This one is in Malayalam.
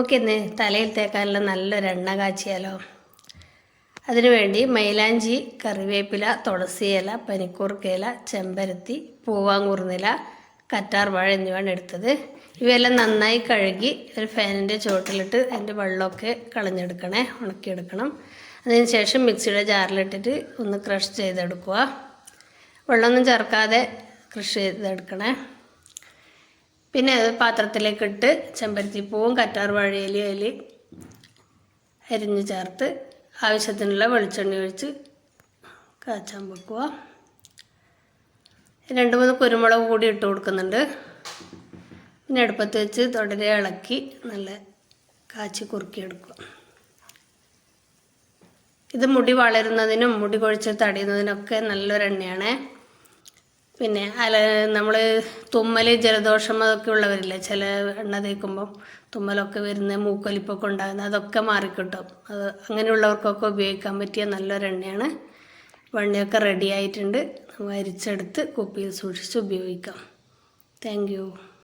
നമുക്കിന്ന് തലയിൽ തേക്കാനുള്ള നല്ലൊരു എണ്ണ കാച്ചിയാലോ. അതിനുവേണ്ടി മൈലാഞ്ചി, കറിവേപ്പില, തുളസി ഇല, പനിക്കൂർക്കയില, ചെമ്പരത്തി, പൂവാങ്കുറുന്നില, കറ്റാർ വാഴ എന്നിവയാണ് എടുത്തത്. ഇവയെല്ലാം നന്നായി കഴുകി ഒരു ഫാനിൻ്റെ ചുവട്ടിലിട്ട് അതിൻ്റെ വെള്ളമൊക്കെ കളഞ്ഞെടുക്കണേ, ഉണക്കിയെടുക്കണം. അതിനുശേഷം മിക്സിയുടെ ജാറിലിട്ടിട്ട് ഒന്ന് ക്രഷ് ചെയ്തെടുക്കുക. വെള്ളമൊന്നും ചേർക്കാതെ ക്രഷ് ചെയ്തെടുക്കണേ. പിന്നെ അത് പാത്രത്തിലേക്കിട്ട് ചെമ്പരത്തിപ്പൂവും കറ്റാർ വാഴയിലയും അതിൽ അരിഞ്ഞ് ചേർത്ത് ആവശ്യത്തിനുള്ള വെളിച്ചെണ്ണ ഒഴിച്ച് കാച്ചാൻ വെക്കുക. 2-3 കുരുമുളക് കൂടി ഇട്ട് കൊടുക്കുന്നുണ്ട്. പിന്നെ അടുപ്പത്ത് വെച്ച് തുടരെ ഇളക്കി നല്ല കാച്ചി കുറുക്കിയെടുക്കുക. ഇത് മുടി വളരുന്നതിനും മുടി കൊഴിച്ചിൽ തടയുന്നതിനൊക്കെ നല്ലൊരു എണ്ണയാണ്. പിന്നെ നമ്മൾ തുമ്മൽ, ജലദോഷം അതൊക്കെ ഉള്ളവരില്ലേ, ചില എണ്ണ തേക്കുമ്പം തുമ്മലൊക്കെ വരുന്ന, മൂക്കൊലിപ്പൊക്കെ ഉണ്ടാകുന്ന, അതൊക്കെ മാറിക്കിട്ടും. അത് അങ്ങനെയുള്ളവർക്കൊക്കെ ഉപയോഗിക്കാൻ പറ്റിയ നല്ലൊരു എണ്ണയാണ്. എണ്ണയൊക്കെ റെഡി ആയിട്ടുണ്ട്. അരിച്ചെടുത്ത് കുപ്പിയിൽ സൂക്ഷിച്ച് ഉപയോഗിക്കാം. Thank you.